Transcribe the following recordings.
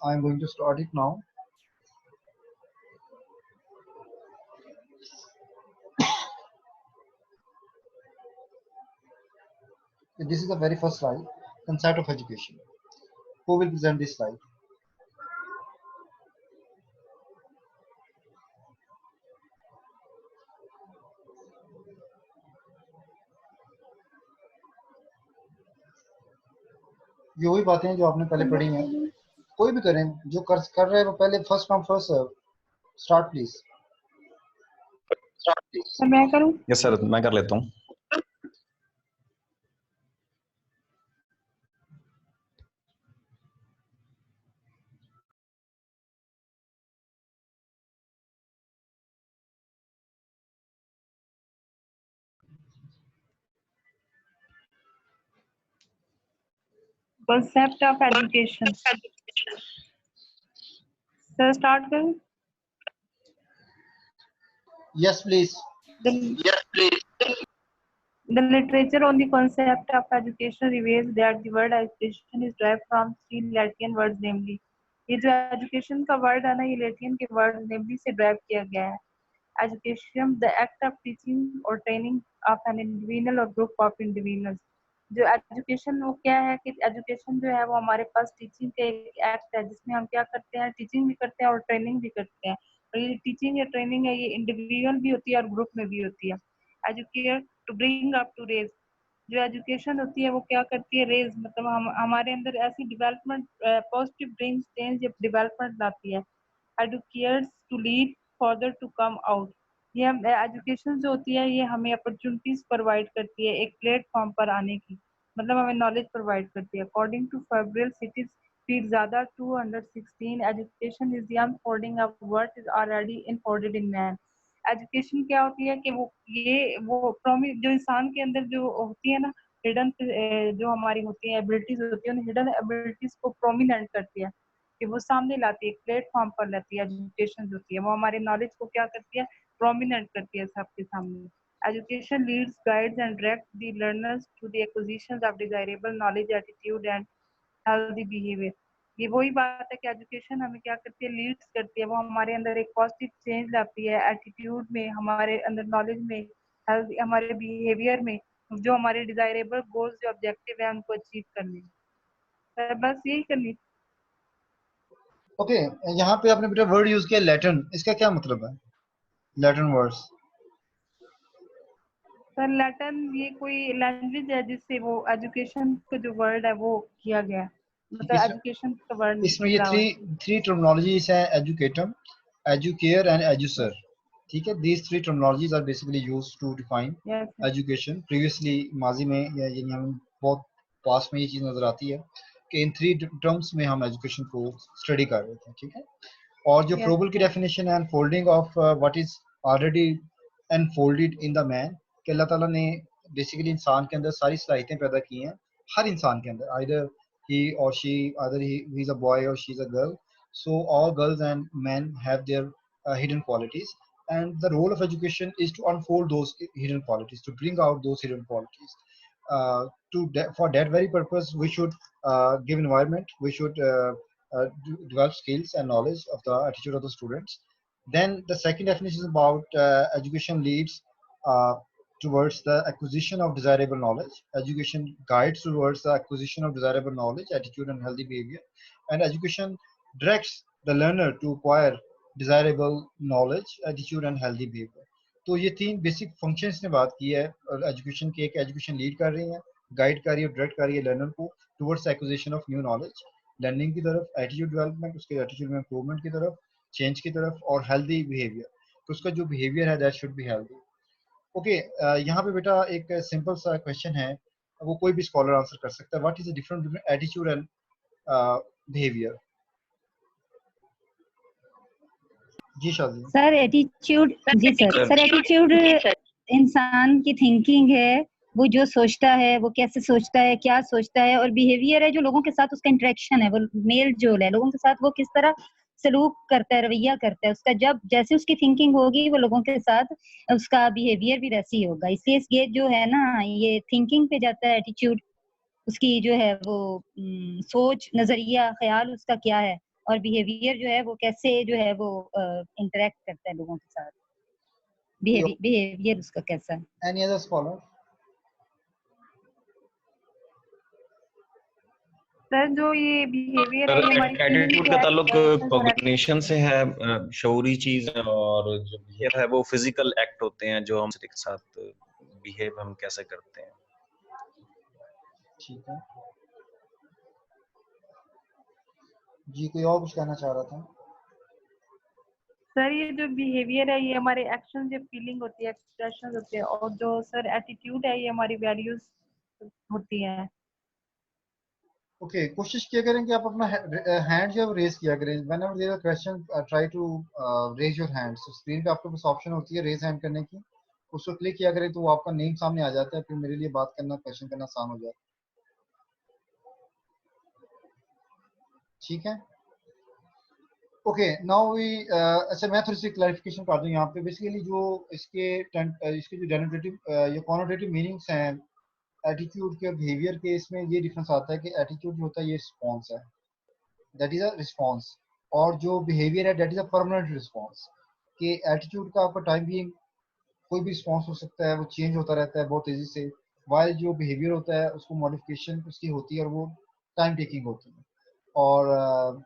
I'm going to start it now. This is the very first slide, concept of education. Who will present this slide? ये वही बातें हैं जो आपने पहले पढ़ी हैं। कोई भी करें, जो कर रहे हैं वो पहले first come first serve. Start please. मैं करूं? यस सर, मैं कर लेता हूँ। Concept of education. Sir, start करूं? Yes, please. The literature on the concept of education reveals that the word education is derived from three Latin words, namely, ये जो education का word है ना, ये Latin के word namely से derive किया गया है. Education, the act of teaching or training of an individual or group of individuals. जो एजुकेशन वो क्या है कि एजुकेशन जो है वो हमारे पास टीचिंग का एक एक्ट है जिसमें हम क्या करते हैं, टीचिंग भी करते हैं और ट्रेनिंग भी करते हैं. और ये टीचिंग या ट्रेनिंग है, ये इंडिविजुअल भी होती है और ग्रुप में भी होती है. Educate to bring up to raise, जो एजुकेशन होती है वो क्या करती है, रेज मतलब हम हमारे अंदर ऐसी डेवलपमेंट, पॉजिटिव ब्रिंग्स चेंज या डेवलपमेंट लाती है. Educates to lead further to come out, ये हम एजुकेशन जो होती है ये हमें अपॉर्चुनिटीज प्रोवाइड करती है एक प्लेटफॉर्म पर आने की, मतलब हमें नॉलेज प्रोवाइड करती है. अकॉर्डिंग टू फेब्रियल cities Pirzada 216, education is the unfolding of what is already encoded in man. Education क्या होती है कि वो जो इंसान के अंदर जो होती है ना, हिडन जो हमारी होती है एबिलिटीज होती है, उन हिडन एबिलिटीज को प्रोमिनेंट करती है, कि वो सामने लाती है, एक प्लेटफॉर्म पर लाती है. एजुकेशन होती है वो हमारे नॉलेज को क्या करती है, प्रोमिनेंट करती है सबके सामने. Education leads, guides and direct the learners to the acquisition of desirable knowledge, attitude and healthy behaviour. ये वही बात है कि एजुकेशन हमें क्या करती है, लीड्स करती है, वो हमारे अंदर एक पॉजिटिव चेंज लाती है एटीट्यूड में, हमारे अंदर नॉलेज में, हेल्दी हमारे बिहेवियर में, जो हमारे डिजायरेबल गोल्स जो ऑब्जेक्टिव है उनको अचीव करने. बस यही करनी. ओके, यहाँ पे आपने बेटा वर्ड यूज किया लैटिन, इसका क्या मतलब है लैटिन वर्ड्स? सर लैटिन ये कोई लैंग्वेज है जिससे वो एजुकेशन का जो वर्ड है वो किया गया है, मतलब एजुकेशन का वर्ड इसमें ये थ्री टर्मिनोलॉजीज हैं, एजुकेटम, एजुकेयर एंड एजुसर. ठीक है, these three terminologies are basically used to define education. Previously माजी में या यानी हम बहुत पास में ये चीज नजर आती है कि इन थ्री टर्म्स में हम एजुकेशन को स्टडी कर रहे थे. ठीक है, और जो फ्रोबल की डेफिनेशन है unfolding of what is already unfolded in the man, कि अल्लाह ताला ने बेसिकली इंसान के अंदर सारी सलाहियतें पैदा की हैं, हर इंसान के अंदर, either he or she, either he is a boy or she is a girl. So all girls and men have their hidden qualities, and the role of education is to unfold those hidden qualities, to bring out those hidden qualities. For that very purpose, we should give environment, we should develop skills and knowledge of the attitude of the students. Then the second definition is about education leads towards the acquisition of desirable knowledge. Education guides towards the acquisition of desirable knowledge, attitude, and healthy behavior. And education directs the learner to acquire desirable knowledge, attitude, and healthy behavior. तो ये तीन basic functions ने बात की है education की. एक education lead कर रही है, गाइड कर रही है, डायरेक्ट कर रही है लर्नर को towards acquisition of new knowledge, learning की तरफ, एटीट्यूड डेवलपमेंट, उसके एटीट्यूड में इंप्रूवमेंट की तरफ, चेंज की तरफ, और हेल्दी बिहेवियर, तो उसका जो बिहेवियर है that should be healthy. Okay, यहाँ पे बेटा एक सिंपल सा क्वेश्चन है, वो कोई भी स्कॉलर आंसर कर सकता है. What is the difference between attitude and behaviour? जी शादी. सर एटीट्यूड, जी सर एटीट्यूड इंसान की थिंकिंग है, वो जो सोचता है, वो कैसे सोचता है, क्या सोचता है, और बिहेवियर है जो लोगों के साथ उसका इंटरेक्शन है, वो मेल जोल है लोगों के साथ, वो किस तरह सलूक करता है, रवैया करता है उसका, जब जैसे उसकी थिंकिंग होगी वो लोगों के साथ उसका बिहेवियर भी वैसे ही होगा. इसलिए ये जो है ना, ये थिंकिंग पे जाता है एटीट्यूड, उसकी जो है वो सोच, नजरिया, ख्याल उसका क्या है, और बिहेवियर जो है वो कैसे जो है वो इंटरेक्ट करता है लोगों के साथ, बिहेवियर उसका कैसा है। Any other scholar? सर जो ये बिहेवियर है ये हमारी एटीट्यूड का ताल्लुक कॉग्निशन से है, शऊरी चीज है, और जो बिहेवियर है वो फिजिकल एक्ट होते हैं जो हम के साथ बिहेव हम कैसे करते हैं। ठीक है जी, कोई और कुछ कहना चाह रहा था? सर ये जो बिहेवियर है ये हमारे एक्शन, जो फीलिंग होती है, एक्सप्रेशन होते हैं, और जो सर एटीट्यूड है ये हमारी वैल्यूज होती हैं। ओके, कोशिश किया करें कि आप अपना हैंड जो है रेज किया करें whenever there are question, try to raise your hands. तो स्क्रीन पे आपके पास ऑप्शन होती है रेज हैंड करने की, उसको क्लिक किया करें तो वो आपका नेम सामने आ जाता है, फिर मेरे लिए बात करना, क्वेश्चन करना आसान हो जाता है। ठीक है, ओके नाउ वी अच्छा मैं थोड़ी सी क्लैरिफिकेशन कर दूं यहाँ पे। बेसिकली जो इसके जो डेनोटेटिव या कॉनोटेटिव मीनिंग्स हैं एटीट्यूड के और बिहेवियर के, इसमें ये डिफरेंस आता है कि एटीट्यूड जो होता है ये रिस्पॉन्स है, दैट इज अ रिस्पॉन्स, और जो बिहेवियर है that is a permanent response. कि एटीट्यूड का आपका टाइम भी कोई भी रिस्पॉन्स हो सकता है, वो चेंज होता रहता है बहुत तेजी से, वाइल जो बिहेवियर होता है उसको मॉडिफिकेशन उसकी होती है और वो टाइम टेकिंग होती है। और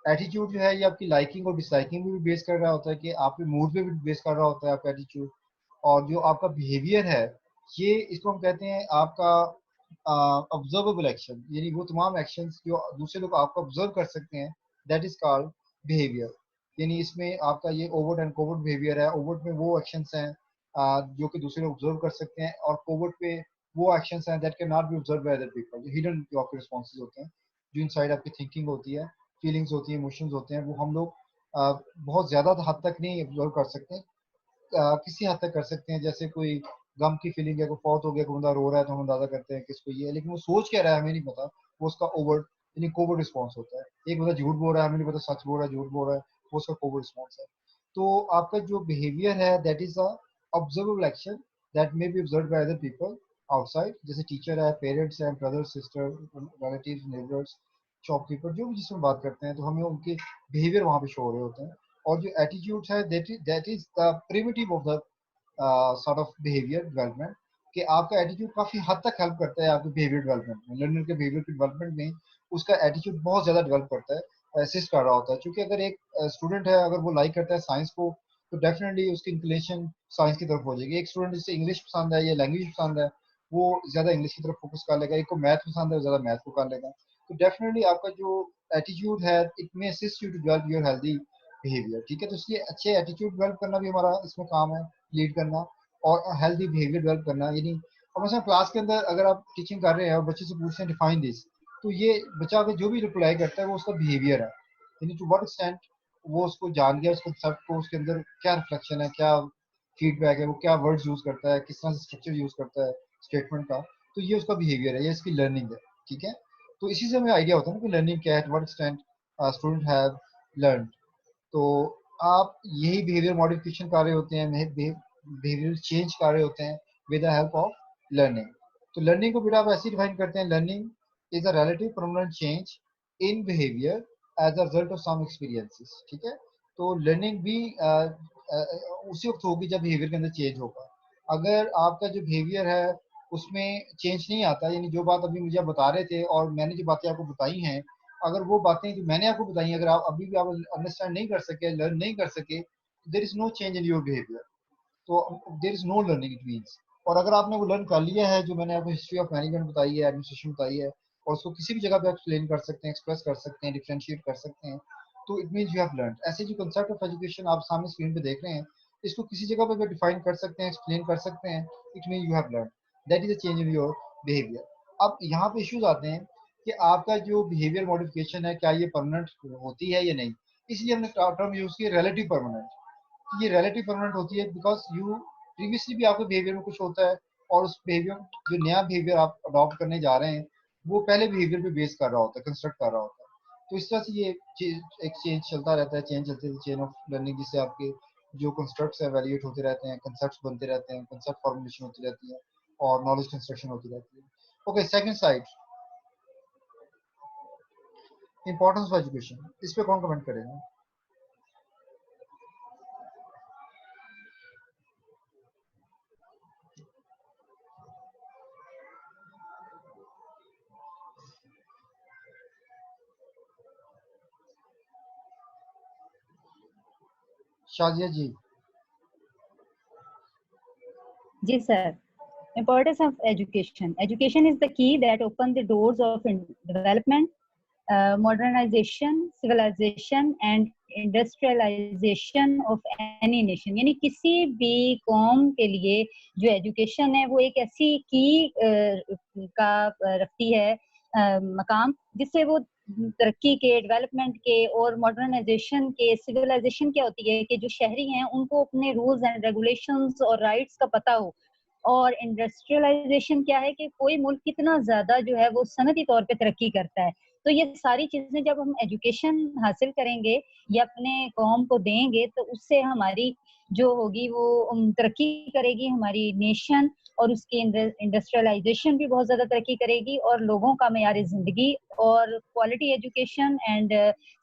एटीट्यूड जो है ये आपकी लाइकिंग और डिसलाइकिंग भी बेस कर रहा होता है, कि आपके मूड पे भी बेस कर रहा होता है आपका एटीट्यूड। और जो आपका बिहेवियर है ये, इसको हम कहते हैं आपका ऑब्जर्वेबल एक्शन, यानी वो तमाम एक्शंस जो दूसरे लोग आपको ऑब्जर्व कर सकते हैं, दैट इज कॉल्ड बिहेवियर। यानी इसमें आपका ये ओवर्ट एंड कोवर्ट बिहेवियर है। ओवर्ट में वो एक्शंस हैं जो कि दूसरे लोग ऑब्जर्व कर सकते हैं, और कोवर्ट पे वो एक्शंस हैं that can not be observe by other people, जो हिडन जो आपके रिस्पॉन्सेज होते हैं, जो इनसाइड आपकी थिंकिंग होती है, फीलिंग्स होती हैं, इमोशंस होते हैं, वो हम लोग बहुत ज़्यादा हद तक नहीं ऑब्जर्व कर सकते, किसी हद तक कर सकते हैं। जैसे कोई गम की फीलिंग है, कोई फौत हो गया, कोई बंदा रो रहा है तो हम अंदाजा करते हैं किसको ये है, लेकिन वो सोच क्या रहा है हमें नहीं पता, वो उसका ओवर्ट यानी कोवर्ट रिस्पॉन्स होता है। एक बंदा झूठ बोल रहा है, हमें नहीं पता सच बोल रहा है झूठ बोल रहा है, वो उसका कोवर्ट रिस्पॉन्स है। तो आपका जो बिहेवियर है that is a observable action that may be observe by other people outside, जैसे टीचर है, पेरेंट्स हैं, brother sister, relatives, neighbours, shopkeeper, जो भी जिसमें बात करते हैं तो हमें उनके बिहेवियर वहाँ पे शो हो रहे होते हैं। और जो एटीट्यूड है that is the primitive of the sort of behaviour development, कि आपका एटीट्यूड काफी हद तक हेल्प करता है आपके बिहेवियर डेवलपमेंट में, लर्नर के बिहेवियर के डेवलपमेंट में उसका एटीट्यूड बहुत ज्यादा डेवलप करता है, असिस्ट कर रहा होता है। क्योंकि अगर एक स्टूडेंट है, अगर वो लाइक करता है साइंस को, तो डेफिनेटली उसकी इंक्लिनेशन साइंस की तरफ हो जाएगी। एक स्टूडेंट जिसे इंग्लिश पसंद है या लैंग्वेज पसंद है, वो ज्यादा इंग्लिश की तरफ फोकस कर लेगा। एक को मैथ पसंद है, वो ज्यादा मैथ को कर लेगा। तो डेफिनेटली आपका जो एटीट्यूड है it may assist you to develop your healthy behaviour. ठीक है, तो इसलिए अच्छे एटीट्यूड डेवलप करना भी हमारा इसमें काम है, लीड करना, और हेल्दी बिहेवियर डेवलप करना। यानी अब mesela क्लास के अंदर अगर आप टीचिंग कर रहे हैं और बच्चे से पूछते हैं डिफाइन दिस, तो ये बच्चा अगर जो भी रिप्लाई करता है वो उसका बिहेवियर है, यानी टू व्हाट एक्सटेंट वो उसको जान गया, उस कंसेप्ट को, उसके अंदर क्या रिफ्लेक्शन है, क्या फीडबैक है, वो क्या वर्ड्स यूज करता है, किस तरह से स्ट्रक्चर यूज करता है स्टेटमेंट का, तो ये उसका बिहेवियर है, ये इसकी लर्निंग है। ठीक है, तो इसी से हमें आइडिया होता है ना कि लर्निंग क्या है, to what extent student have learn. तो आप यही बिहेवियर मॉडिफिकेशन कर रहे होते हैं, बिहेवियर चेंज कर रहे होते हैं with the help of learning. तो लर्निंग को बेटा आप ऐसे डिफाइन करते हैं, learning is a relative permanent change in behaviour as a result of some experiences. ठीक है, तो लर्निंग भी उसी वक्त होगी जब बिहेवियर के अंदर चेंज होगा। अगर आपका जो बिहेवियर है उसमें चेंज नहीं आता, यानी जो बात अभी मुझे आप बता रहे थे और मैंने जो बातें आपको बताई हैं, अगर वो बातें जो मैंने आपको बताई अगर आप अभी भी आप अंडरस्टैंड नहीं कर सके, लर्न नहीं कर सके, there is no change in your behaviour, तो there is no learning it means. और अगर आपने वो लर्न कर लिया है, जो मैंने आपको हिस्ट्री ऑफ मैनेजमेंट बताई है, एडमिनिस्ट्रेशन बताई है, और उसको किसी भी जगह पे एक्सप्लेन कर सकते हैं, एक्सप्रेस कर सकते हैं, डिफरेंशिएट कर सकते हैं, तो it means you have learn. ऐसे जो कंसेप्ट ऑफ एजुकेशन आप सामने स्क्रीन पे देख रहे हैं, इसको किसी जगह पे डिफाइन कर सकते हैं, एक्सप्लेन कर सकते हैं, it mean you have learn, that is a change in your behaviour. अब यहाँ पे इश्यूज आते हैं कि आपका जो बिहेवियर मॉडिफिकेशन है क्या ये परमानेंट होती है या नहीं। इसलिए हमने टर्म यूज की रिलेटिव परमानेंट। ये रिलेटिव परमानेंट होती है बिकॉज यू प्रीवियसली भी आपके बिहेवियर में कुछ होता है, और उस बिहेवियर जो नया बिहेवियर आप अडॉप्ट करने जा रहे हैं वो पहले बिहेवियर पे बेस कर रहा होता है, कंस्ट्रक्ट कर रहा होता है। तो इस तरह से ये एक चेंज चलता रहता है, चेंज चलते चेन ऑफ लर्निंग, जिससे आपके जो कंस्ट्रक्ट्स एवेल्यूएट होते रहते हैं, कंसेप्ट्स बनते रहते हैं, कंसेप्ट फॉर्मुलेशन होती रहती है, और नॉलेज कंस्ट्रक्शन होती रहती है। Okay, second side. Importance of education, इस पे कौन कमेंट करेगा? शादिया जी। जी sir, importance of education. Education is the key that open the doors of development, modernization, civilization and industrialization of any nation. यानी किसी भी कौम के लिए जो एजुकेशन है वो एक ऐसी की का रखती है मकाम, जिससे वो तरक्की के, डेवलपमेंट के और मॉडर्नाइजेशन के, सिविलाइजेशन क्या होती है कि जो शहरी हैं उनको अपने रूल्स एंड रेगुलेशंस और राइट्स का पता हो। और इंडस्ट्रियलाइजेशन क्या है कि कोई मुल्क कितना ज्यादा जो है वो सनती तौर पे तरक्की करता है। तो ये सारी चीजें जब हम एजुकेशन हासिल करेंगे या अपने कौम को देंगे तो उससे हमारी जो होगी वो तरक्की करेगी हमारी नेशन, और उसकी इंडस्ट्रियलाइजेशन भी बहुत ज्यादा तरक्की करेगी और लोगों का मेयार जिंदगी और quality education and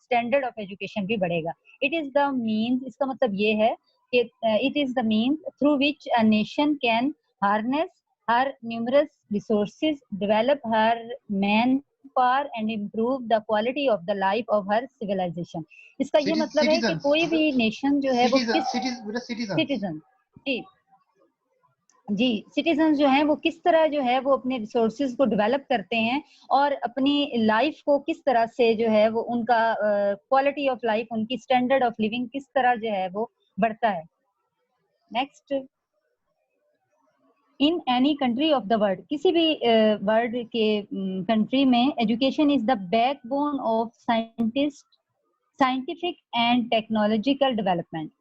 standard of education भी बढ़ेगा। इट इज द मीन्स, इसका मतलब ये है कि it is the means through which a nation can harness her numerous resources, develop her manpower and improve the quality of the life of her civilization. इसका ये मतलब है कि कोई भी नेशन जो है वो किस सिटीजन जी सिटीजन जो हैं वो किस तरह जो है वो अपने रिसोर्सेज को डेवलप करते हैं और अपनी लाइफ को किस तरह से जो है वो उनका क्वालिटी ऑफ लाइफ, उनकी स्टैंडर्ड ऑफ लिविंग किस तरह जो है वो बढ़ता है। Next, in any country of the world, किसी भी वर्ल्ड के कंट्री में education is the backbone of scientific and technological development.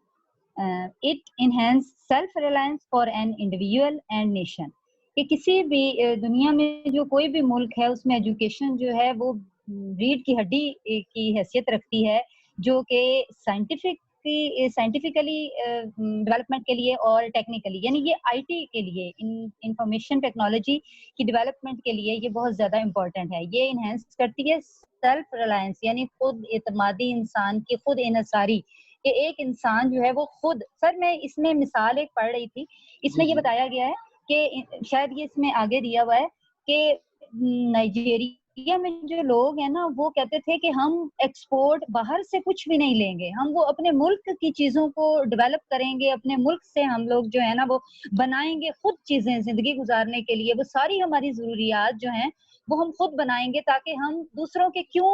It enhance self reliance for an individual and nation. कि किसी भी दुनिया में जो कोई भी मुल्क है उसमें एजुकेशन जो है वो रीढ़ की हड्डी की हैसियत रखती है, जो कि साइंटिफिकली डेवलपमेंट के लिए और टेक्निकली, यानी ये आईटी के लिए, इंफॉर्मेशन टेक्नोलॉजी की डेवलपमेंट के लिए ये बहुत ज्यादा इम्पोर्टेंट है। ये इनहेंस करती है सेल्फ रिलायंस, यानी खुद एतमादी इंसान की, खुद इनसारी कि एक इंसान जो है वो खुद, सर मैं इसमें मिसाल एक पढ़ रही थी, इसमें ये बताया गया है कि शायद ये इसमें आगे दिया हुआ है कि नाइजीरिया में जो लोग हैं ना वो कहते थे कि हम एक्सपोर्ट बाहर से कुछ भी नहीं लेंगे, हम वो अपने मुल्क की चीजों को डेवलप करेंगे, अपने मुल्क से हम लोग जो है ना वो बनाएंगे खुद चीजें जिंदगी गुजारने के लिए, वो सारी हमारी जरूरियात जो हैं वो हम खुद बनाएंगे ताकि हम दूसरों के क्यों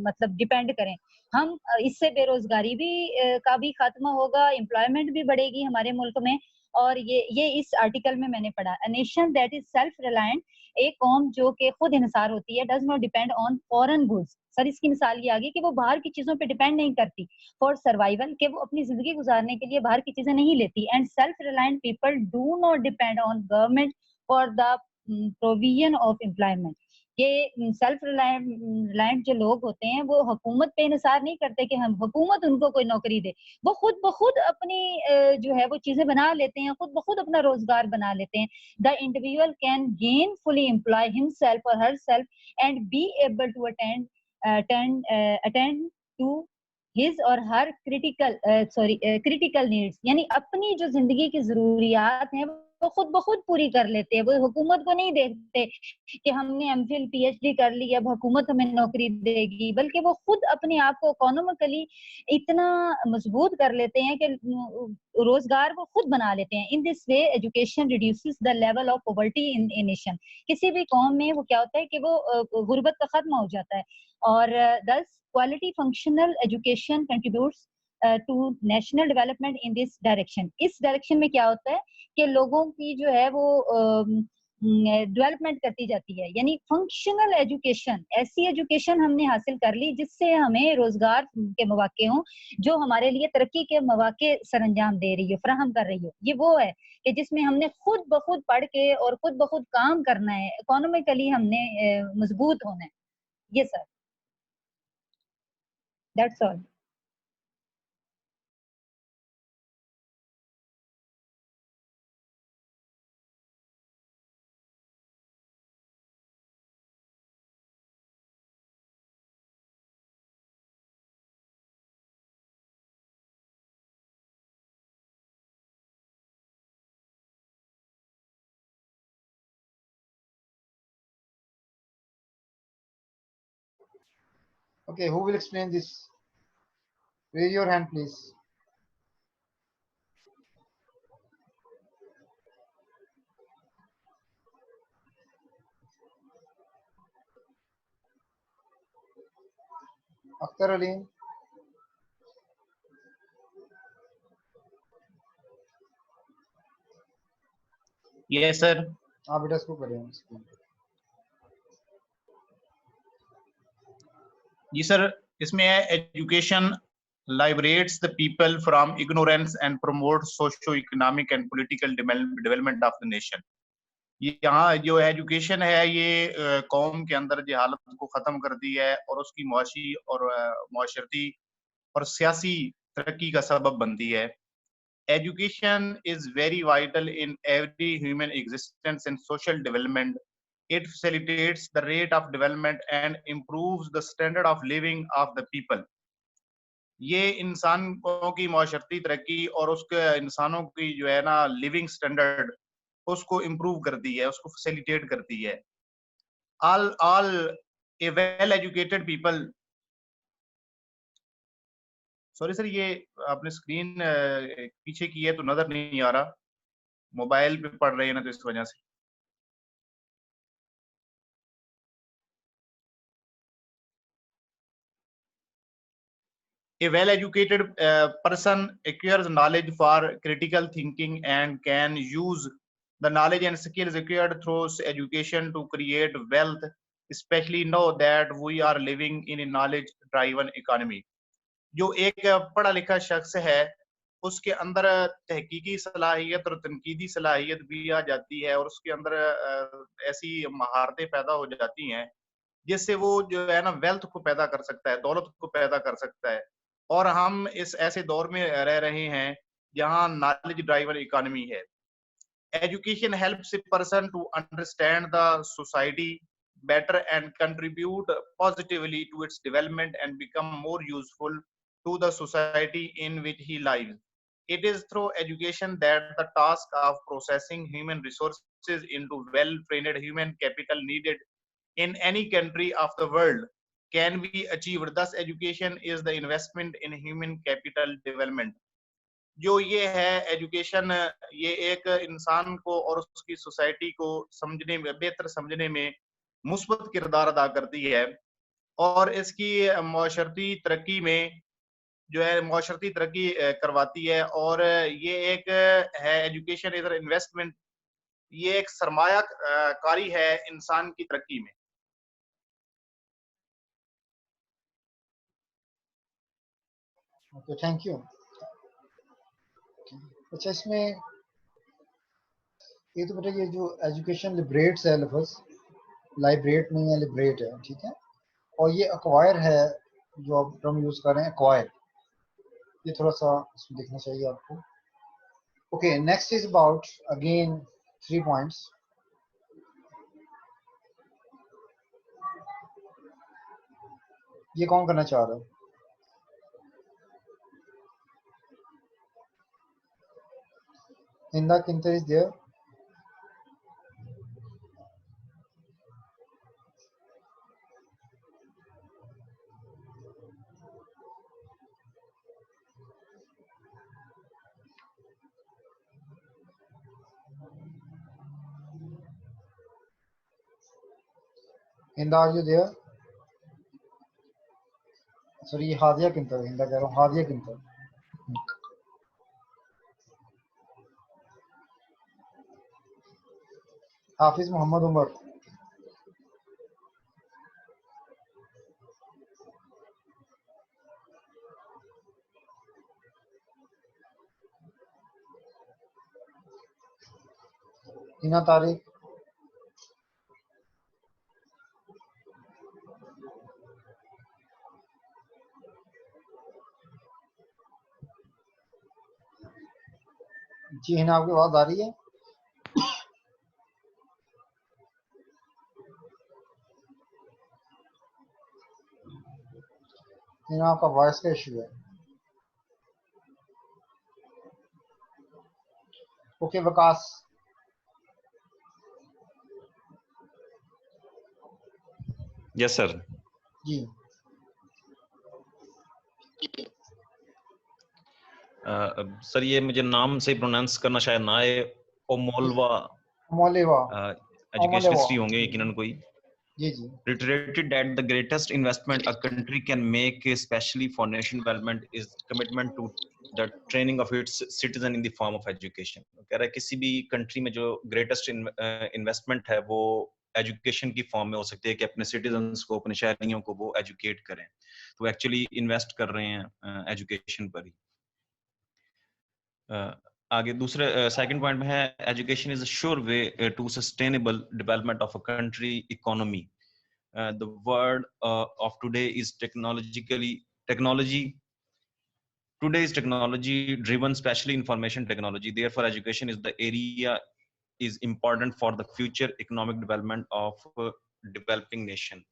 मतलब डिपेंड करें। हम इससे बेरोजगारी भी का भी खात्मा होगा, एम्प्लॉयमेंट भी बढ़ेगी हमारे मुल्क में। और ये इस आर्टिकल में मैंने पढ़ा, a nation that is self reliant, एक कौम जो कि खुद इनसार होती है, does not depend on foreign goods. Sir इसकी मिसाल ये आ गई कि वो बाहर की चीजों पे डिपेंड नहीं करती फॉर सर्वाइवल, कि वो अपनी जिंदगी गुजारने के लिए बाहर की चीजें नहीं लेती। And self reliant people do not depend on government for the provision of employment. ये सेल्फ रिलायंट जो लोग होते हैं वो हुकूमत पे इनसार नहीं करते कि हम हुकूमत उनको कोई नौकरी दे, वो खुद ब खुद अपनी जो है वो चीजें बना लेते हैं, खुद ब खुद अपना रोजगार बना लेते हैं। The individual can gainfully employ himself और herself and be able to attend to his और हर क्रिटिकल नीड्स, यानी अपनी जो जिंदगी की जरूरियात हैं वो खुद ब खुद पूरी कर लेते हैं। वो हुकूमत को नहीं देखते कि हमने एमफिल पीएचडी कर ली अब हुकूमत हमें नौकरी देगी, बल्कि वो खुद अपने आप को इकोनॉमिकली इतना मजबूत कर लेते हैं कि रोजगार वो खुद बना लेते हैं। In this way education reduces the level of poverty in a nation. किसी भी कौम में वो क्या होता है कि वो गुर्बत का खत्म हो जाता है। और this quality functional education contributes to national development in this direction. इस डायरेक्शन में क्या होता है कि लोगों की जो है वो डेवलपमेंट करती जाती है, यानी फंक्शनल एजुकेशन, ऐसी एजुकेशन हमने हासिल कर ली जिससे हमें रोजगार के मौके हों, जो हमारे लिए तरक्की के मौके सरंजाम दे रही हो, फराहम कर रही हो। ये वो है कि जिसमें हमने खुद ब खुद पढ़ के और खुद ब खुद काम करना है, इकोनॉमिकली हमने मजबूत होना है। ये sir, that's all. Okay, who will explain this? Raise your hand, please. Akhtar Ali. Yes, sir. हाँ बेटा इसको करें explain. जी सर, इसमें है education liberates the people from ignorance and promotes socio-economic and political development of the nation. ये यहाँ जो education है ये कौम के अंदर जहालत को खत्म करती है और उसकी मुआशी और मुआशरती और सियासी तरक्की का सबब बनती है. Education is very vital in every human existence and social development. It facilitates the rate of development and improves the standard of living of the people. ये इंसानों की माशरती तरक्की और उसके इंसानों की जो है ना लिविंग स्टैंडर्ड उसको इम्प्रूव करती है, उसको फैसिलिटेट करती है. all a well educated people. Sorry sir, ये आपने स्क्रीन पीछे की है तो नजर नहीं आ रहा, मोबाइल पे पढ़ रहे हैं ना तो इस वजह से. A well-educated person acquires knowledge for critical thinking and can use the knowledge and skills acquired through education to create wealth, especially know that we are living in a knowledge-driven economy. जो एक पढ़ा लिखा शख्स है उसके अंदर तहकीकी सलाहियत और तनकीदी सलाहियत भी आ जाती है और उसके अंदर ऐसी महारतें पैदा हो जाती हैं जिससे वो जो है ना वेल्थ को पैदा कर सकता है, दौलत को पैदा कर सकता है. और हम इस ऐसे दौर में रह रहे हैं जहां नॉलेज ड्राइवन इकोनॉमी है. Education helps a person to understand the society better and contribute positively to its development and become more useful to the society in which he lives. It is through education that the task of processing human resources into well-trained human capital needed in any country of the world can be achieved. Thus, education is the investment in human capital development. जो ये है education, ये एक इंसान को और उसकी society को समझने में, बेहतर समझने में मुस्बत किरदार अदा करती है और इसकी माशरती तरक्की में जो है माशरती तरक्की करवाती है. और ये एक है एजुकेशन इज एन इन्वेस्टमेंट, ये एक सरमाया कारी है इंसान की तरक्की में. Okay, thank you. अच्छा, इसमें ये तो बेटा ये जो एजुकेशन लिबरेट्स है, लफ्ज़ लाइब्रेट नहीं है, लिबरेट है, ठीक है. और ये अक्वायर है जो आप टर्म यूज कर रहे हैं, अक्वायर, ये थोड़ा सा इसमें देखना चाहिए आपको. Okay, next is about again 3 points. ये कौन करना चाह रहा है? Hinda Kinter is there. Hinda, are you there? Sorry, Hadia Kinter. Hinda कह रहा हूँ, Hadia Kinter. हाफिज मोहम्मद उमर. हिना तारिक. जी हिना, आपकी आवाज आ रही है? हिना, आपका वॉइस का इशू है. ओके, वकास. Yes sir. जी सर ये मुझे नाम से प्रोनाउंस करना शायद ना आए, ओमोलवा मोलेवा एजुकेशन हिस्ट्री होंगे यकीनन कोई। जी जी reiterated that the greatest investment a country can make, especially for nation development, is commitment to the training of its citizen in the form of education। कह रहा है किसी भी कंट्री में जो ग्रेटेस्ट इन्वेस्टमेंट है वो एजुकेशन की फॉर्म में हो सकती है कि अपने सिटीजन्स को, अपने शहरियों को वो एजुकेट करें, तो एक्चुअली इन्वेस्ट कर रहे हैं एजुकेशन पर ही। आगे दूसरे सेकंड पॉइंट में है education is a sure way to sustainable development of a country economy. The word of today is technology today is technology driven, especially information technology. Therefore education is the area is important for the future economic development of developing nation।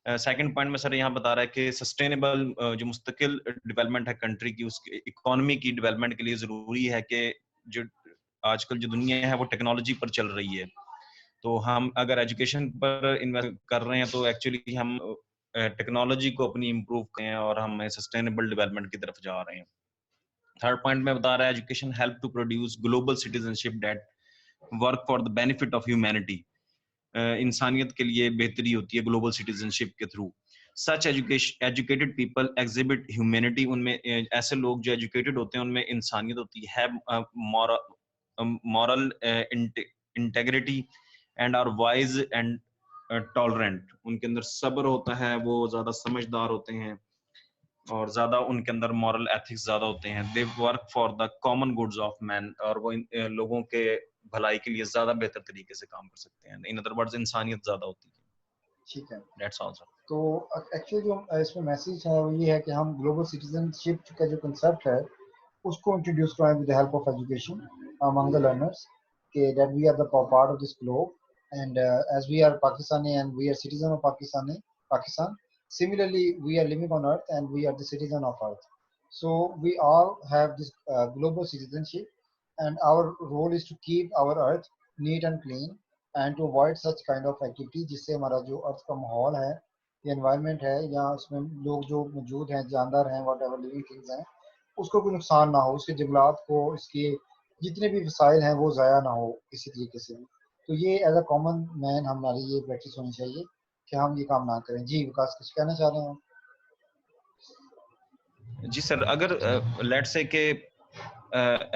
Second point में sir यहाँ बता रहा है कि sustainable जो मुस्तकिल development है country की, उसकी इकोनॉमी की डेवलपमेंट के लिए जरूरी है कि जो आजकल जो दुनिया है वो टेक्नोलॉजी पर चल रही है, तो हम अगर एजुकेशन पर इन्वेस्ट कर रहे हैं तो एक्चुअली हम टेक्नोलॉजी को अपनी इम्प्रूव करें और हम सस्टेनेबल डेवलपमेंट की तरफ जा रहे हैं। थर्ड पॉइंट में बता रहा है education help to produce global citizenship that work for the benefit of humanity. इंसानियत के लिए बेहतरी होती है ग्लोबल सिटीजनशिप के through. Such educated people exhibit humanity, उनमें ऐसे लोग जो एजुकेटेड होते हैं उनमें इंसानियत होती है, moral integrity and are wise and tolerant, उनके अंदर सब्र होता है, वो ज्यादा समझदार होते हैं और ज्यादा उनके अंदर मॉरल एथिक्स ज्यादा होते हैं। They work for the common goods of man, और वो लोगों के भलाई के लिए ज्यादा बेहतर तरीके से काम कर सकते हैं। इन अदर वर्ड्स इंसानियत ज्यादा होती है। ठीक है, दैट्स ऑल सर। तो एक्चुअली जो इसमें मैसेज है वो ये है कि हम ग्लोबल सिटीजनशिप का जो कंसेप्ट है उसको इंट्रोड्यूस कराएं with the help of education among the learners, कि that we are the part of this globe and as we are Pakistani and we are citizen of Pakistan, similarly we are living on earth and we are the citizen of earth, so we all have this global citizenship and our role is to keep our earth neat and clean and to avoid such kind of activity जिससे हमारा जो अर्थ का माहौल है या environment है या उसमें लोग जो मौजूद हैं, जानदार हैं, व्हाटएवर लिविंग थिंग्स हैं, उसको कोई नुकसान ना हो, उसके जंगलात को, इसके जितने भी वसाइल हैं वो ज़ाया ना हो किसी तरीके से भी। तो ये एज अ कॉमन मैन हमारी ये प्रैक्टिस होनी चाहिए कि हम ये काम ना करें। जी विकास, कुछ कहना चाह रहे हैं? जी सर, अगर लेट्स से कि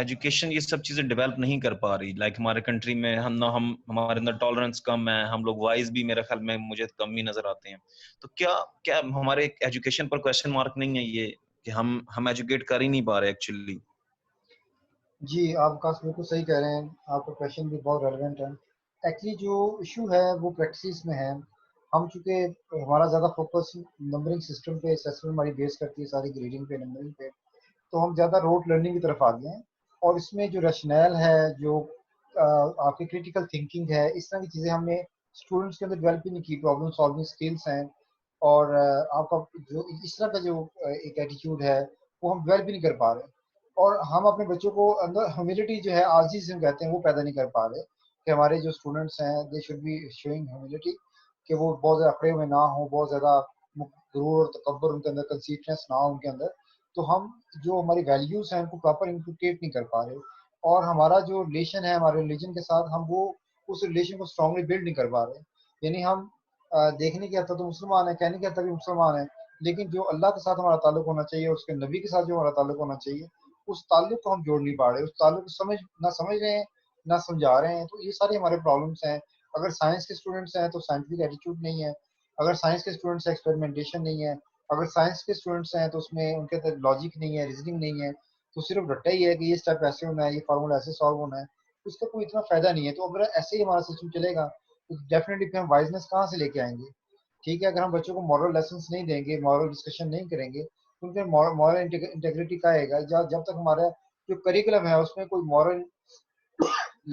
एजुकेशन ये सब चीजें डेवलप नहीं कर पा रही, लाइक हमारे कंट्री में हम हमारे अंदर टॉलरेंस कम है, हम लोग वाइज भी मेरे ख्याल में मुझे कम ही नजर आते हैं, तो क्या हमारे एजुकेशन पर क्वेश्चन मार्क नहीं है ये कि हम एजुकेट कर ही नहीं पा रहे एक्चुअली? जी आप विकास बिल्कुल सही कह रहे हैं, आपका क्वेश्चन भी बहुत रेलेवेंट है। एक्चुअली जो इशू है वो प्रैक्टिस में है। हम चूँकि हमारा ज़्यादा फोकस नंबरिंग सिस्टम पे, असेसमेंट हमारी बेस करती है सारी ग्रेडिंग पे, नंबरिंग पे, तो हम ज़्यादा रोड लर्निंग की तरफ आ गए हैं और इसमें जो रैशनल है, जो आपकी क्रिटिकल थिंकिंग है, इस तरह की चीज़ें हमने स्टूडेंट्स के अंदर डेवलप ही नहीं की, प्रॉब्लम सॉल्विंग स्किल्स हैं और आपका जो इस तरह का जो एक एटीट्यूड है वो हम डेवलप ही नहीं कर पा रहे और हम अपने बच्चों को अंदर ह्यूमिलिटी जो है, आलसी जिसे हम कहते हैं, वो पैदा नहीं कर पा रहे कि हमारे जो स्टूडेंट्स हैं they should be showing humility, कि वो बहुत ज़्यादा अकड़े हुए ना हो, बहुत ज़्यादा गुरूर और तकब्बुर उनके अंदर, कंसीटनेस ना हो उनके अंदर। तो हम जो हमारी वैल्यूज़ हैं उनको प्रॉपर इंप्लीकेट नहीं कर पा रहे और हमारा जो रिलेशन है हमारे रिलीजन के साथ, हम वो उस रिलेशन को स्ट्रांगली बिल्ड नहीं कर पा रहे। यानी हम देखने के हद तक तो मुसलमान है, कहने के हद तक भी मुसलमान है, लेकिन जो अल्लाह के साथ हमारा ताल्लुक होना चाहिए, उसके नबी के साथ जो हमारा ताल्लुक होना चाहिए, उस ताल्लुक को हम जोड़ नहीं पा रहे, उस ताल्लुक को समझ रहे हैं, ना समझा रहे हैं। तो ये सारे हमारे प्रॉब्लम्स हैं। अगर साइंस के स्टूडेंट्स हैं तो साइंटिफिक एटीट्यूड नहीं है, अगर साइंस के स्टूडेंट्स हैं एक्सपेरिमेंटेशन नहीं है, अगर साइंस के स्टूडेंट्स हैं तो उसमें उनके अंदर लॉजिक नहीं है, रीजनिंग नहीं है, तो सिर्फ रट्टा ही है कि ये स्टेप ऐसे होना है, ये फार्मूला ऐसे सॉल्व होना है, उसका कोई इतना फायदा नहीं है। तो अगर ऐसे ही हमारा सिस्टम चलेगा तो डेफिनेटली फिर हम वाइजनेस कहाँ से लेके आएंगे? ठीक है, अगर हम बच्चों को मॉरल लेसन नहीं देंगे, मॉरल डिस्कशन नहीं करेंगे, तो फिर मॉरल इंटेग्रिटी का आएगा? जब तक हमारा जो करिकुलम है उसमें कोई मॉरल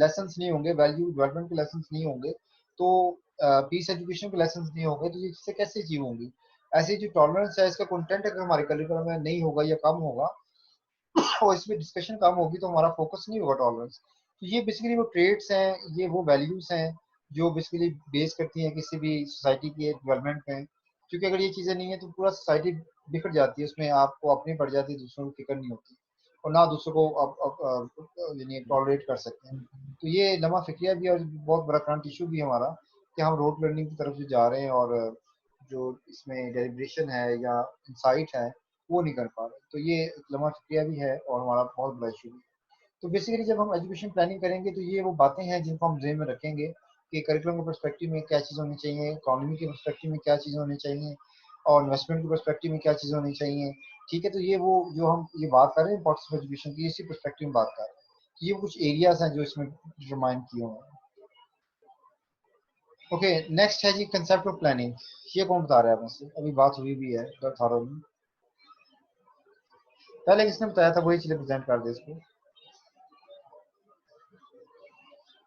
लेसन्स नहीं होंगे, वैल्यू डेवलपमेंट के लेसन्स नहीं होंगे, तो पीस एजुकेशन के लेसन्स नहीं होंगे, तो ये चीज़ें कैसे अचीव होंगी? ऐसे जो टॉलरेंस है, इसका कंटेंट अगर हमारे करिकुलम में नहीं होगा या कम होगा और इसमें डिस्कशन कम होगी, तो हमारा फोकस नहीं होगा टॉलरेंस। तो ये बेसिकली वो ट्रेड्स हैं, ये वो वैल्यूज़ हैं जो बेसिकली बेस करती हैं किसी भी सोसाइटी के डेवलपमेंट में। क्योंकि अगर ये चीज़ें नहीं है तो पूरा सोसाइटी बिखर जाती है, उसमें आपको अपनी पड़ जाती है, दूसरों की फिक्र नहीं होती। और ना दूसरों को अब यानी टॉलरेट कर सकते हैं। तो ये लम्हा फिक्रिया भी और बहुत बड़ा करंट इशू भी है हमारा कि हम रोड लर्निंग की तरफ से जा रहे हैं और जो इसमें डेलिब्रेशन है या इंसाइट है वो नहीं कर पा रहे। तो ये लम्हा फिक्रिया भी है और हमारा बहुत बड़ा इशू भी है। तो बेसिकली जब हम एजुकेशन प्लानिंग करेंगे तो ये वो बातें हैं जिनको हम ध्यान में रखेंगे कि करिकुलम के पर्सपेक्टिव में क्या चीज़ होनी चाहिए, इकोनॉमी के पर्सपेक्टिव में क्या चीज़ होनी चाहिए और इन्वेस्टमेंट के पर्सपेक्टिव में क्या चीज़ होनी चाहिए। ठीक है, तो ये वो जो हम ये बात कर रहे हैं इम्पोर्टेंस ऑफ एजुकेशन की, इसी पर्सपेक्टिव में बात कर रहे हैं। ये कुछ एरियाज हैं जो इसमें डिटरमाइन किए हुए हैं। ओके, नेक्स्ट है जी कंसेप्ट ऑफ प्लानिंग। ये कौन बता रहा है आपसे? अभी बात हुई भी है थारो में, पहले किसने बताया था वही चीज़ें प्रेजेंट कर दे इसको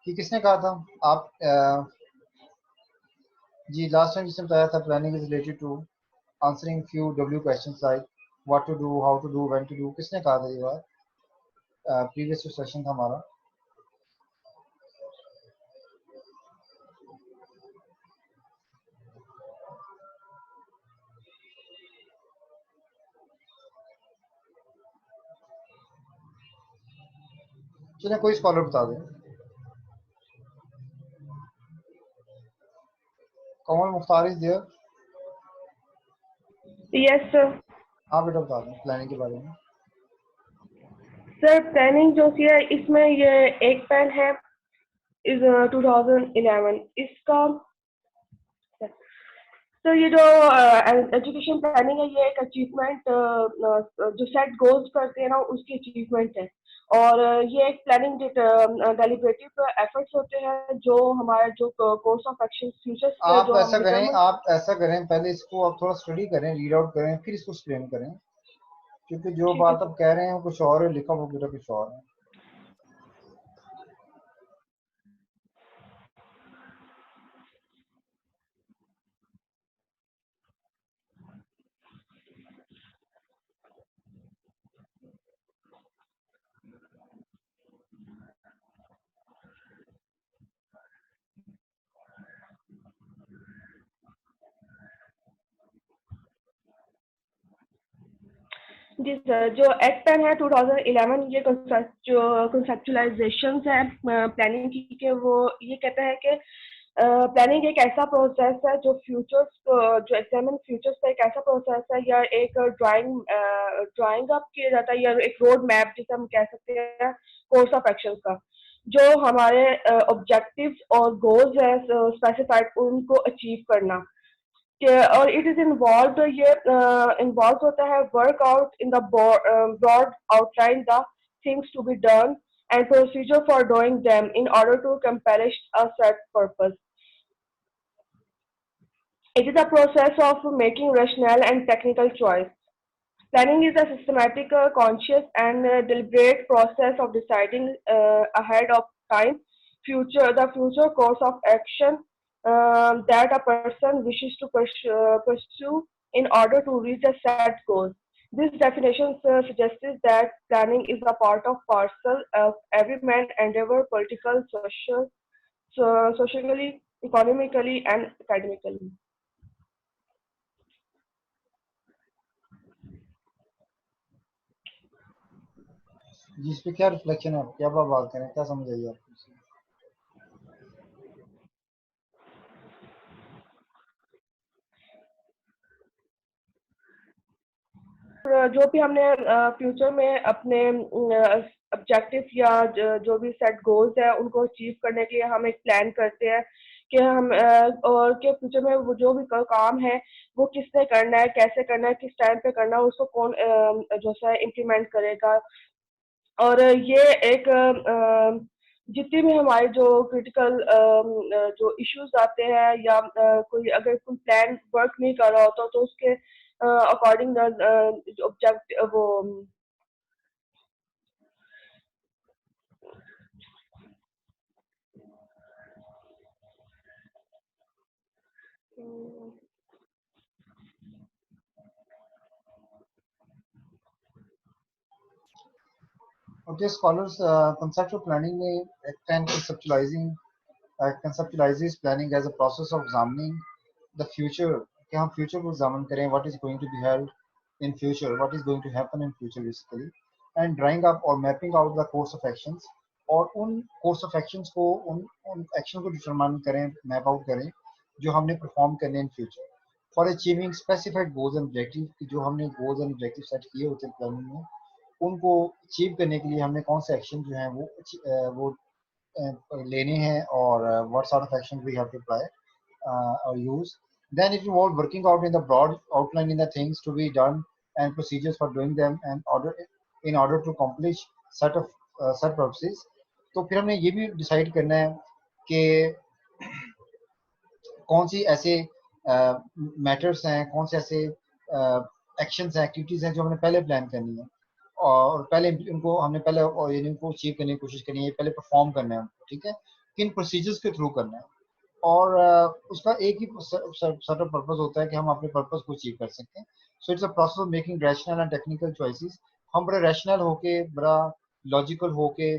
कि किसने कहा था आप जी लास्ट टाइम जिसने बताया था planning is related to answering few W questions like what to do, how to do, when to do. किसने कहा था ये बात? प्रीवियस जो सेशन था हमारा, चलिए कोई स्कॉलर बता दें। Kamal Mukhtar is there? Yes sir. हाँ बेटा बता दें प्लानिंग के बारे में। सर प्लानिंग जो है इसमें ये एक पेन है इस 2011 इसका। तो ये जो एजुकेशन प्लानिंग है ये एक अचीवमेंट जो सेट गोल्स करते हैं ना उसकी अचीवमेंट है। और ये एक प्लानिंग डेलिब्रेटिव एफर्ट्स होते हैं जो हमारे जो कोर्स ऑफ एक्शन फ्यूचर्स पे आप जो हम ऐसा करें, डिटरमाइन। आप ऐसा करें, पहले इसको आप थोड़ा स्टडी करें, रीड आउट करें, फिर इसको एक्सप्लेन करें, क्योंकि जो ठीक है बात सर। आप कह रहे हैं वो कुछ और है, लिखा वो पूरा कुछ और है। जी सर, जो एक्ट पेन है 2011 ये जो कंसेप्चुलाइजेशन है प्लानिंग की कि वो ये कहता है कि प्लानिंग एक ऐसा प्रोसेस है जो फ्यूचर्स जो एग्जामिन फ्यूचर्स का एक ऐसा प्रोसेस है या एक ड्राइंग अप किया जाता है या एक रोड मैप जिसे हम कह सकते हैं कोर्स ऑफ एक्शन का, जो हमारे ऑब्जेक्टिव्स और गोल्स है स्पेसिफाइड उनको अचीव करना और इट इज इन्वॉल्व ये इन्वॉल्व होता है work out in the broad outline the things to be done and procedure for doing them in order to accomplish a set purpose. It is a process of making rational and technical choice. Planning is a systematic, conscious, and deliberate process of deciding ahead of time the future course of action that a person wishes to pursue in order to reach a set goal. This definition suggests that planning is a part of parcel of every man's endeavor, political, social, socially, economically, and academically. जी इस पे क्या reflection है, क्या बात करें, क्या समझ आई आपको? जो भी हमने फ्यूचर में अपने ऑब्जेक्टिव या जो भी सेट गोल्स है उनको अचीव करने के लिए हम एक प्लान करते हैं कि हम और के फ्यूचर में वो जो भी काम है वो किसने करना है, कैसे करना है, किस टाइम पे करना है, उसको कौन जो है इम्प्लीमेंट करेगा। और ये एक जितनी भी हमारे जो क्रिटिकल जो इश्यूज आते हैं या कोई अगर कोई प्लान वर्क नहीं कर रहा होता तो उसके अकॉर्डिंग ऑब्जेक्ट वो Okay, scholars conceptual planning में can conceptualizes planning as a process of examining the future, कि हम future को examine करें, what is going to be held in future, what is going to happen in future basically, and drawing up और mapping out the course of actions, और उन course of actions को उन action को determine करें, map out करें जो हमने परफॉर्म करने in future for achieving specified goals and objective, कि जो हमने गोल्स एंड ऑब्जेक्टिव सेट किए होते हैं प्लानिंग में, उनको अचीव करने के लिए हमने कौन से एक्शन जो हैं वो लेने हैं, और what sort of action we have to apply or use. Then it involves working out in the broad outline in the things to be done and procedures for doing them and in order to accomplish set purposes. तो फिर हमने ये भी decide करना है कि कौन सी ऐसे मैटर्स हैं, कौन से ऐसे एक्शंस हैं, एक्टिविटीज हैं जो हमने पहले प्लान करनी है, और पहले उनको हमने पहले उनको अचीव करने की कोशिश करनी है, पहले परफॉर्म करना है उनको, ठीक है, किन प्रोसीजर्स के थ्रू करना है, और उसका एक ही सर्ट ऑफ पर्पस होता है कि हम अपने पर्पस को अचीव कर सकते हैं. So it's a process of making rational and technical choices. हम बड़ा रैशनल होके, बड़ा लॉजिकल होके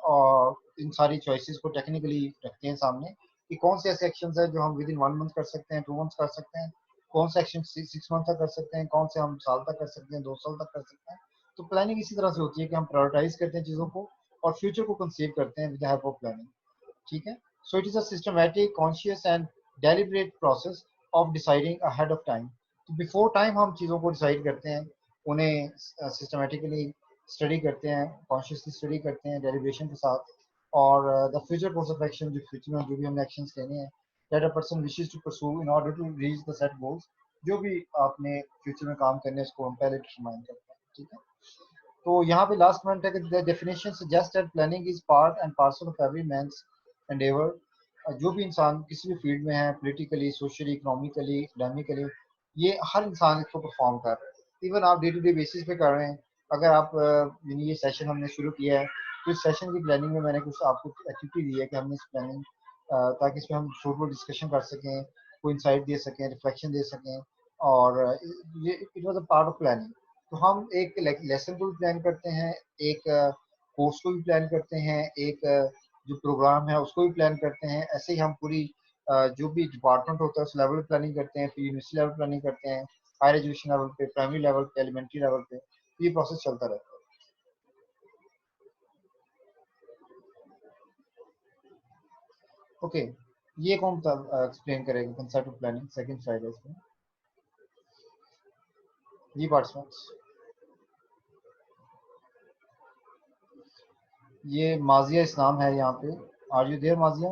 और इन सारी चॉइसेस को टेक्निकली रखते हैं सामने कि कौन से ऐसे एक्शंस हैं जो हम विद इन 1 मंथ कर सकते हैं, 2 मंथ्स कर सकते हैं, कौन से एक्शन 6 मंथ तक कर सकते हैं, कौन से हम साल तक कर सकते हैं, 2 साल तक कर सकते हैं. तो प्लानिंग इसी तरह से होती है कि हम प्रायोरिटाइज करते हैं चीज़ों को और फ्यूचर को कंसीव करते हैं with the help of planning, ठीक है. So it is a systematic, conscious and deliberate process of deciding ahead of time. तो before time हम चीज़ों को decide करते हैं, उन्हें systematically study करते हैं, consciously study करते हैं, deliberation के साथ, और the future course of action, जो future में जो भी हमने actions लेने हैं, that a person wishes to pursue in order to reach the set goals, जो भी आपने future में काम करने हैं उसको हम पहले determine करते हैं, ठीक है. तो यहाँ पे last point है कि the definition suggests that planning is part and parcel of every man's endeavor. जो भी इंसान किसी भी फील्ड में है, पॉलिटिकली, सोशली, इकोनॉमिकली, एकेडमिकली, ये हर इंसान इसको परफॉर्म कर रहा है. इवन आप डे टू डे बेसिस पे कर रहे हैं. अगर आप ये सेशन हमने शुरू किया है तो इस सेशन की प्लानिंग में मैंने कुछ आपको एक्टिविटी दी है कि हमने इस प्लानिंग ताकि इसमें हम छोटे डिस्कशन कर सकें, कोई इंसाइट दे सकें, रिफ्लेक्शन दे सकें, और ये it was a part of planning. तो हम एक लेसन को भी प्लान करते हैं, एक कोर्स को भी प्लान करते हैं, एक जो प्रोग्राम है उसको भी प्लान करते हैं. ऐसे ही हम पूरी जो भी डिपार्टमेंट होता है उस लेवल पे प्लानिंग करते हैं, फिर यूनिवर्सिटी लेवल प्लानिंग करते हैं, हायर एजुकेशन लेवल पे, प्राइमरी लेवल पे, एलिमेंट्री लेवल पे, ये प्रोसेस चलता रहता है. ओके, ये कौन एक्सप्लेन करेगा concept of planning? Second slide है इसमें. जी पार्टिसिपेंट्स, ये माजिया इस्लाम है यहाँ पे. Are you there माजिया?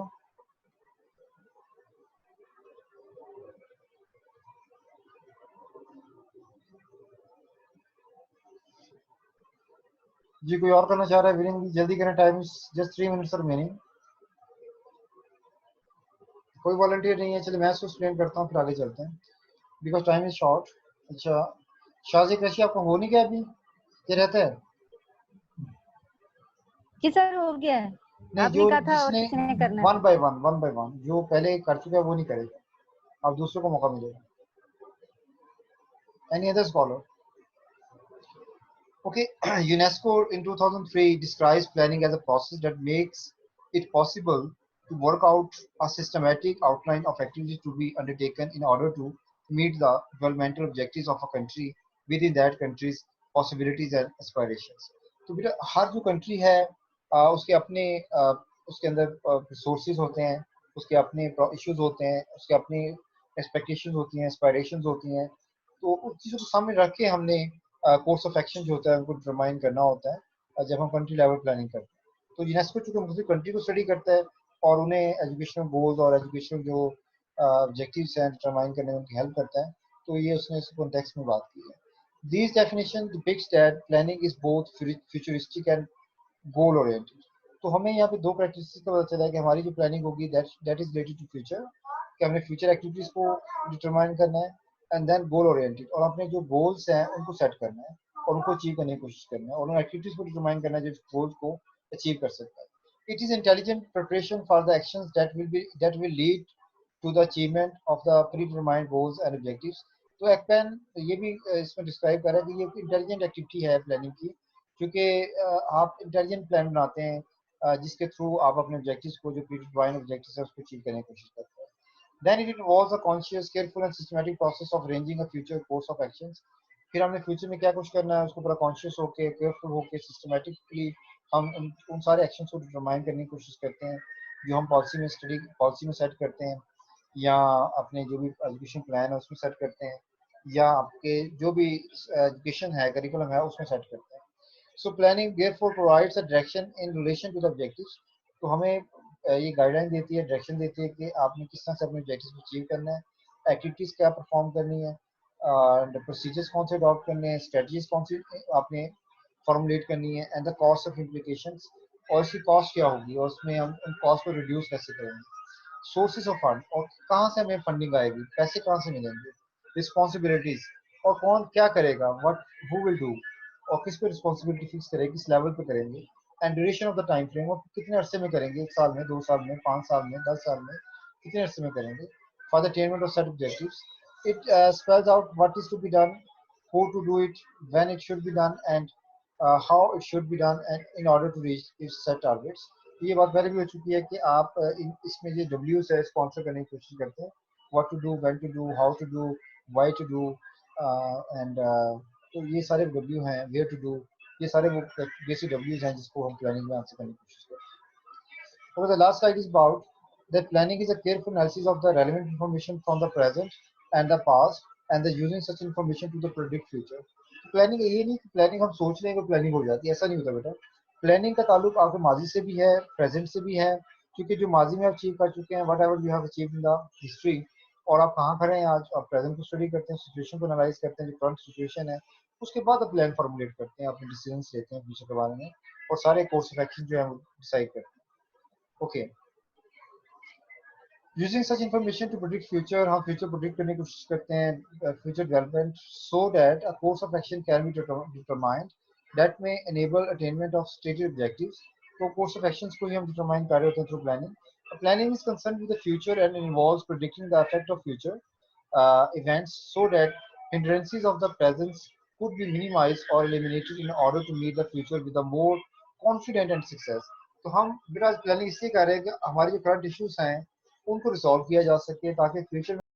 जी कोई और करना चाह रहा है? वीरेंद्र जल्दी करें, time is just 3 minutes remaining. कोई वॉलंटियर नहीं है, चलिए मैं इसको एक्सप्लेन करता हूँ फिर आगे चलते हैं, बिकॉज टाइम इज शॉर्ट. अच्छा शाजिक रशी, आपका हो नहीं गया अभी? ये रहता है कि सर हो गया है? नहीं, जो कहा था और जिसने किसी ने करना वन बाय वन जो पहले कर चुका है वो नहीं करेगा, अब दूसरों को मौका मिलेगा. Any other scholar? Okay, UNESCO in 2003 describes planning as a process that makes it possible to work out a systematic outline of activities to be undertaken in order to meet the developmental objectives of a country within that country's possibilities and aspirations. तो बेटा हर जो country है उसके अपने उसके अंदर resources होते हैं, उसके अपने इश्यूज होते हैं, उसके अपने एक्सपेक्टेशंस होती हैं, एस्पायरेशंस होती हैं. तो उन चीज़ों को सामने रख के हमने कोर्स ऑफ एक्शन जो होता है उनको डिटरमाइन करना होता है जब हम कंट्री लेवल प्लानिंग करते हैं. तो यूनेस्को चूंकि मुख्तलिफ कंट्री को स्टडी करता है और उन्हें एजुकेशनल गोल्स और एजुकेशनल जो ऑब्जेक्टिव्स हैं डिटरमाइन करने में उनकी हेल्प करता है, तो ये उसने इस कॉन्टेक्स्ट में बात की है. These definition depicts that planning is both futuristic and goal oriented. तो हमें यहाँ पे दो कैरेक्टरिस्टिक्स का पता चला है कि हमारी जो प्लानिंग होगी that is related to future, कि हमने फ्यूचर एक्टिविटीज को डिटरमाइन करना है, एंड देन गोल ओरिएंटेड, और अपने जो गोल्स हैं उनको सेट करना है और उनको अचीव करने की कोशिश करना है और उन एक्टिविटीज को डिटरमाइन करना है जो गोल्स को अचीव कर सकता है. It is intelligent preparation for the actions that will lead to the achievement of the predetermined goals and objectives. तो एक्पैन ये भी इसमें डिस्क्राइब कर रहा है कि ये इंटेलिजेंट एक्टिविटी है प्लानिंग की, क्योंकि आप इंटेलिजेंट प्लान बनाते हैं जिसके थ्रू आप अपने ऑब्जेक्टिव्स को जो प्रीडिटरमाइंड ऑब्जेक्टिव्स है उसको अचीव करने की कोशिश करते हैं. Then it involves a conscious, careful and systematic process of arranging a future course of actions. फिर हमने फ्यूचर में क्या कुछ करना है उसको पूरा कॉन्शियस होके केयरफुल होके सिस्टमेटिकली हम उन सारे एक्शंस को डिटरमाइन करने की कोशिश करते हैं जो हम पॉलिसी में सेट करते हैं या अपने जो भी एजुकेशन प्लान है उसमें सेट करते हैं या आपके जो भी एजुकेशन है करिकुलम है उसमें सेट करते हैं. So planning therefore provides a direction in relation to the objectives. तो हमें ये गाइडलाइन देती है, डायरेक्शन देती है कि आपने किस तरह से अपने ऑब्जेक्टिव्स अचीव करना है, एक्टिविटीज़ क्या परफॉर्म करनी है, प्रोसीजर्स कौन से अडॉप्ट करने हैं, स्ट्रेटजीज कौन सी आपने फॉर्मुलेट करनी है and the cost of implications और इसकी कॉस्ट क्या होगी और उसमें हम उन कॉस्ट को रिड्यूस कैसे करेंगे, सोर्सेज ऑफ फंड और कहाँ से हमें फंडिंग आएगी, पैसे कहाँ से मिलेंगे, रिस्पॉन्सिबिलिटीज और कौन क्या करेगा, व्हाट हु विल डू और किस पे रिस्पॉन्सिबिलिटी फिक्स करेंगे, किस लेवल पे करेंगे and duration of the time frame और कितने अरसे में करेंगे, 1 साल में, 2 साल में, 5 साल में, 10 साल में, कितने अरसे में करेंगे for the attainment of set objectives. It spells out what is to be done, who to do it, when it should be done, and how it should be done, and in order to reach its set targets. ये बात पहले भी हो चुकी है कि आप इसमें ये W's है स्पॉन्सर करने की कोशिश करते हैं, what to do, when to do, how to do, why to do, and तो ये सारे W हैं, where to do, ये सारे वो बेसिक W's हैं जिसको हम प्लानिंग में आंसर करने की कोशिश करते हैं. So the last slide is about that planning is a careful analysis of the relevant information from the present and the past and the using such information to the predict future. Planning ये नहीं कि planning हम सोच लेंगे planning हो जाती है, ऐसा नहीं होता बेटा. प्लानिंग का ताल्लुक आपके माजी से भी है, प्रेजेंट से भी है, क्योंकि जो माजी में आप अचीव कर चुके हैं what ever you have achieved in the history और आप कहाँ खड़े हैं आज, आप प्रेजेंट को स्टडी करते हैं, सिचुएशन को एनालाइज करते हैं, जो करंट सिचुएशन है उसके बाद आप प्लान फॉर्मुलेट करते हैं, अपने डिसीजंस लेते हैं फ्यूचर के बारे में और सारे कोर्स ऑफ एक्शन जो है वो डिसाइड करते हैं. Okay, Using such information to predict future, हम future predict करने की कोशिश करते हैं future development so that a course of action can be determined that may enable attainment of stated objectives. तो course of actions को ही हम determine कर रहे होते हैं through planning. Planning is concerned with the future and involves predicting the effect of future events so that hindrances of the present could be minimized or eliminated in order to meet the future with a more confident and success. तो हम बेटा planning इसलिए कर रहे हैं कि हमारे जो करंट इश्यूज हैं उनको रिसॉल्व किया जा सके ताकि फ्यूचर